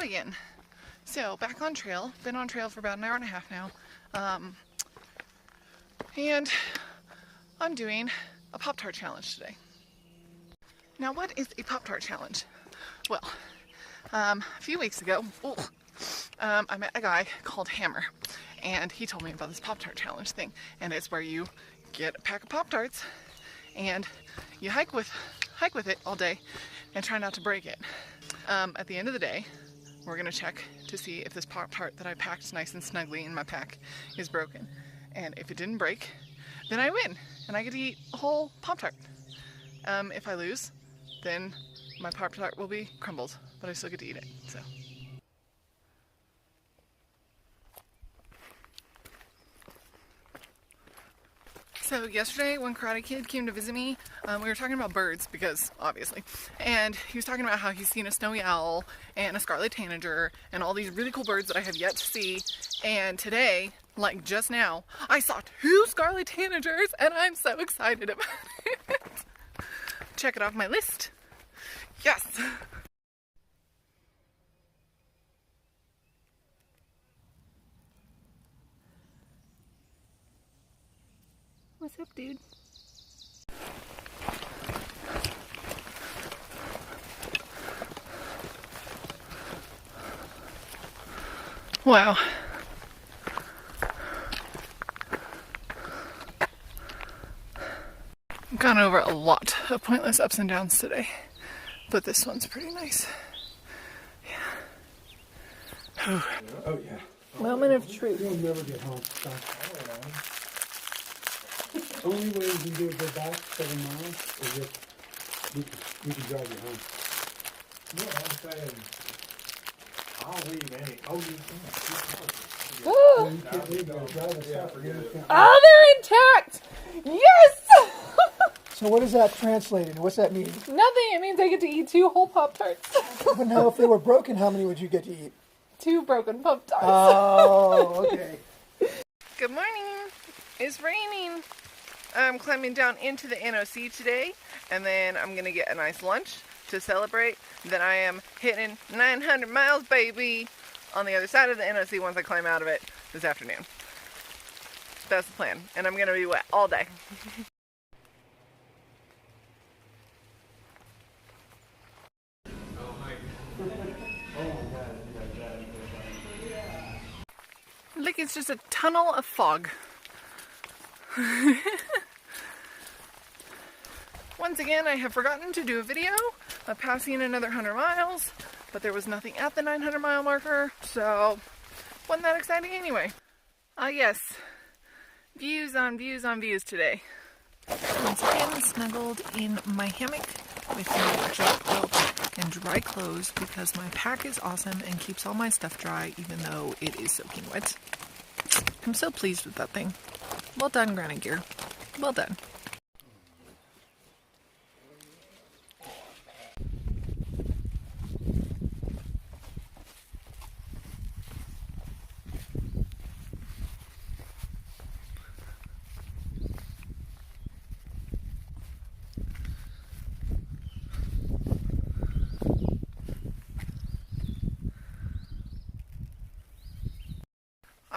again. So back on trail. Been on trail for about an hour and a half now. And I'm doing a Pop-Tart challenge today. Now what is a Pop-Tart challenge? Well, a few weeks ago, I met a guy called Hammer, and he told me about this Pop-Tart challenge thing. And it's where you get a pack of Pop-Tarts and you hike with it all day and try not to break it. At the end of the day, we're gonna check to see if this Pop-Tart that I packed nice and snugly in my pack is broken. And if it didn't break, then I win and I get to eat a whole Pop-Tart. If I lose, then my Pop-Tart will be crumbled, but I still get to eat it, so. So yesterday when Karate Kid came to visit me, we were talking about birds, because obviously, and he was talking about how he's seen a snowy owl and a scarlet tanager and all these really cool birds that I have yet to see. And today, like just now, I saw 2 scarlet tanagers and I'm so excited about it. Check it off my list. Yes! What's up, dude? Wow. I've gone over a lot of pointless ups and downs today, but this one's pretty nice. Yeah. Oh yeah. Moment of truth. You'll never get home. The only way you can do it go back 7 miles is if we can drive you home. No, I'm saying I'll leave any. Oh, you can't. Oh, You can't leave, you gotta drive us out. they're intact! Yes! So what does that translate into? What's that mean? Nothing. It means I get to eat 2 whole Pop-Tarts. But now if they were broken, how many would you get to eat? 2 broken Pop-Tarts. Oh, okay. Good morning. It's raining. I'm climbing down into the NOC today, and then I'm gonna get a nice lunch to celebrate. Then I am hitting 900 miles, baby, on the other side of the NOC once I climb out of it this afternoon. That's the plan, and I'm gonna be wet all day. Look, it's just a tunnel of fog. Once again, I have forgotten to do a video of passing another 100 miles, but there was nothing at the 900 mile marker, so wasn't that exciting anyway. Yes, views on views on views today. Once again, snuggled in my hammock with my jet quilt and dry clothes because my pack is awesome and keeps all my stuff dry even though it is soaking wet. I'm so pleased with that thing. Well done, Granny Gear. Well done.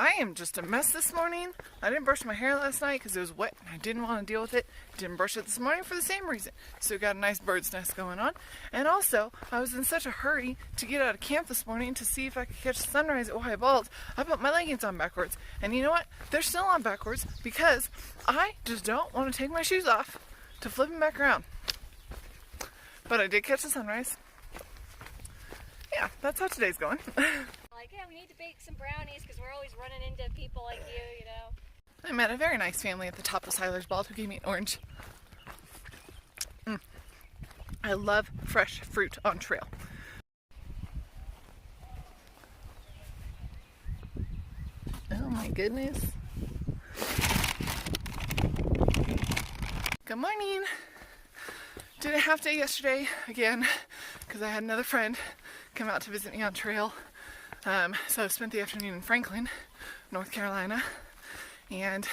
I am just a mess this morning. I didn't brush my hair last night because it was wet and I didn't want to deal with it. Didn't brush it this morning for the same reason. So we got a nice bird's nest going on. And also, I was in such a hurry to get out of camp this morning to see if I could catch the sunrise at Ojai Balls. I put my leggings on backwards. And you know what? They're still on backwards because I just don't want to take my shoes off to flip them back around. But I did catch the sunrise. Yeah, that's how today's going. Like, yeah, we need to bake some brownies because we're always running into people like you know. I met a very nice family at the top of Siler's Bald who gave me an orange. I love fresh fruit on trail. Oh my goodness. Good morning. Did a half day yesterday again because I had another friend come out to visit me on trail. So I spent the afternoon in Franklin, North Carolina, and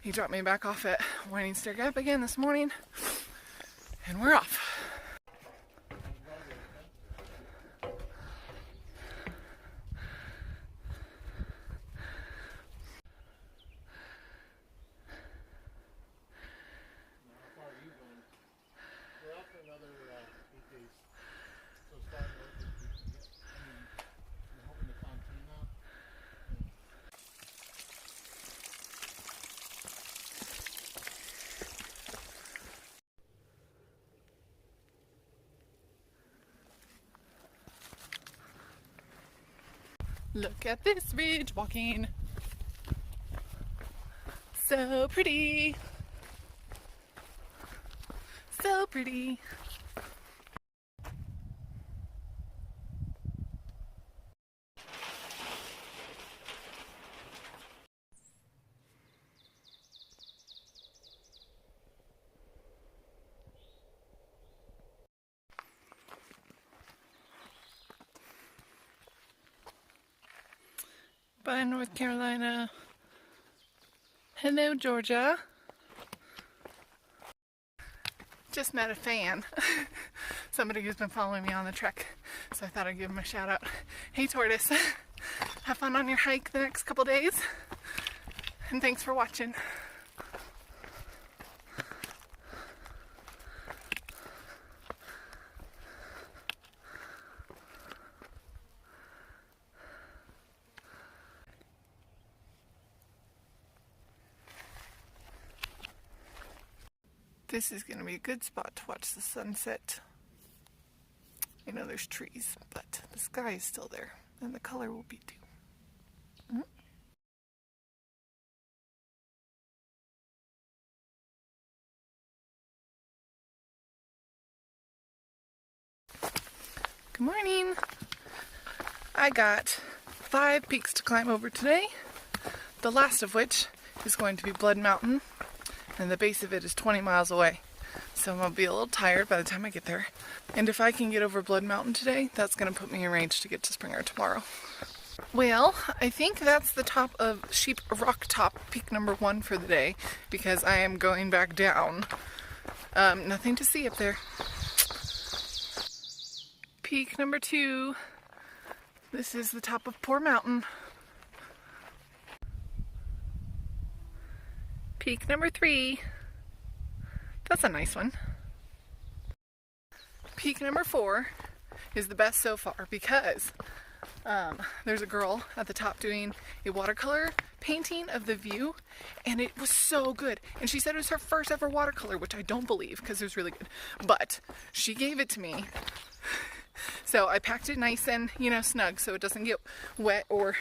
he dropped me back off at Winding Stair Gap again this morning, and we're off. Look at this ridge walking. So pretty. So pretty. Bye, North Carolina. Hello, Georgia. Just met a fan. Somebody who's been following me on the trek, so I thought I'd give him a shout out. Hey, Tortoise. Have fun on your hike the next couple days, and thanks for watching. This is going to be a good spot to watch the sunset. I know there's trees, but the sky is still there, and the color will be too. Good morning. I got 5 peaks to climb over today, the last of which is going to be Blood Mountain, and the base of it is 20 miles away. So I'm going to be a little tired by the time I get there. And if I can get over Blood Mountain today, that's going to put me in range to get to Springer tomorrow. Well, I think that's the top of Sheep Rock Top, peak number 1 for the day, because I am going back down. Nothing to see up there. Peak number 2. This is the top of Poor Mountain. Peak number 3. That's a nice one. Peak number 4 is the best so far because there's a girl at the top doing a watercolor painting of the view, and it was so good. And she said it was her first ever watercolor, which I don't believe because it was really good. But she gave it to me. So I packed it nice and, snug so it doesn't get wet or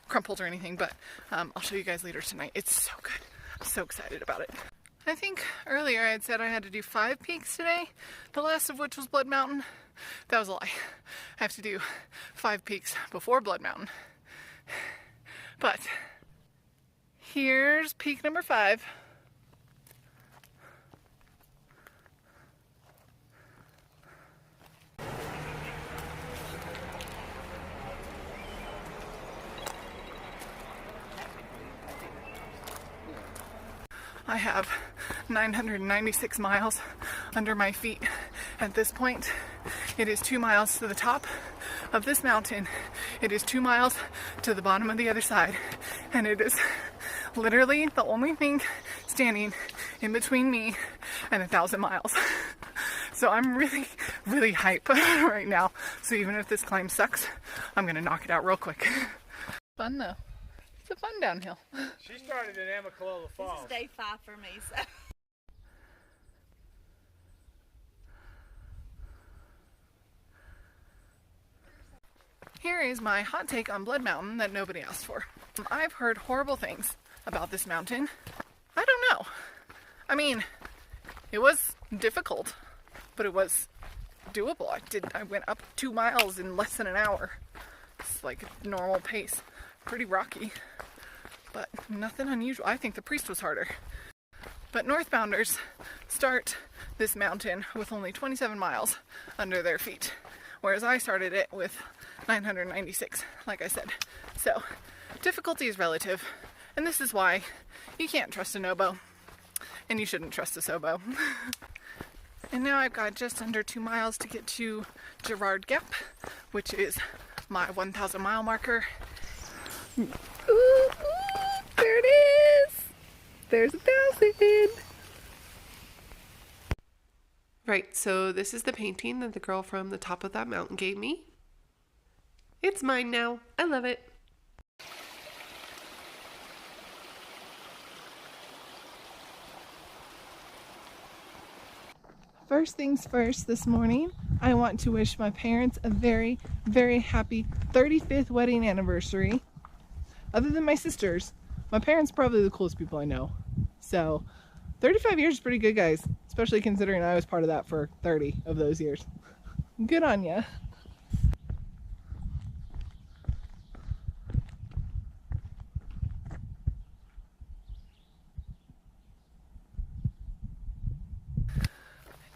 crumpled or anything. But I'll show you guys later tonight. It's so good. I'm so excited about it. I think earlier I had said I had to do 5 peaks today, the last of which was Blood Mountain. That was a lie. I have to do 5 peaks before Blood Mountain. But here's peak number 5. I have 996 miles under my feet at this point. It is 2 miles to the top of this mountain. It is 2 miles to the bottom of the other side. And it is literally the only thing standing in between me and 1,000 miles. So I'm really, really hype right now. So even if this climb sucks, I'm gonna knock it out real quick. Fun though. It's a fun downhill. She started in Amicalola Falls. This is day 5 for me, so. Here is my hot take on Blood Mountain that nobody asked for. I've heard horrible things about this mountain. I don't know. I mean, it was difficult, but it was doable. I went up 2 miles in less than an hour. It's like a normal pace. Pretty rocky, but nothing unusual. I think the Priest was harder. But northbounders start this mountain with only 27 miles under their feet, whereas I started it with 996, like I said. So difficulty is relative, and this is why you can't trust an oboe, and you shouldn't trust a SOBO. And now I've got just under 2 miles to get to Girard Gap, which is my 1,000 mile marker. Ooh, there it is! There's 1,000! Right, so this is the painting that the girl from the top of that mountain gave me. It's mine now. I love it. First things first this morning, I want to wish my parents a very, very happy 35th wedding anniversary. Other than my sisters, my parents are probably the coolest people I know. So 35 years is pretty good, guys, especially considering I was part of that for 30 of those years. Good on ya.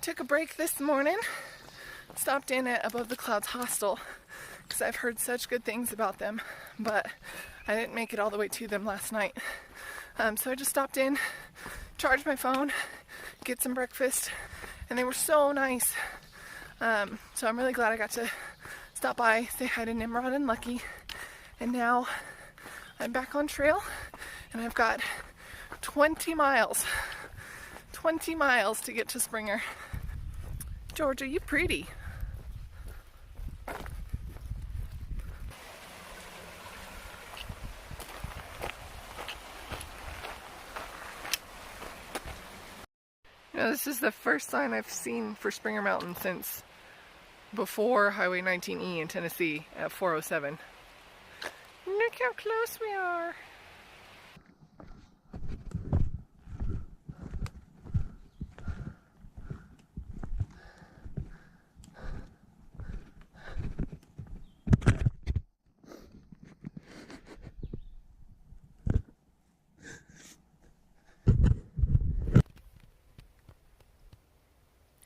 Took a break this morning, stopped in at Above the Clouds Hostel because I've heard such good things about them, but I didn't make it all the way to them last night. So I just stopped in, charged my phone, get some breakfast, and they were so nice. So I'm really glad I got to stop by, say hi to Nimrod and Lucky, and now I'm back on trail, and I've got 20 miles to get to Springer. Georgia, you pretty. You know, this is the first sign I've seen for Springer Mountain since before Highway 19E in Tennessee at 407. Look how close we are.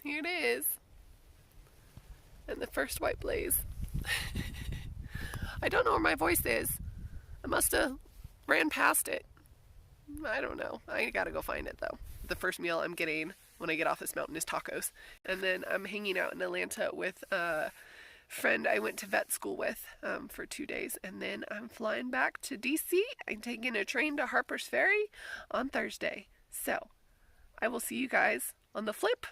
Here it is. And the first white blaze. I don't know where my voice is. I must have ran past it. I don't know. I gotta go find it though. The first meal I'm getting when I get off this mountain is tacos. And then I'm hanging out in Atlanta with a friend I went to vet school with for 2 days. And then I'm flying back to DC. I'm taking a train to Harper's Ferry on Thursday. So I will see you guys on the flip.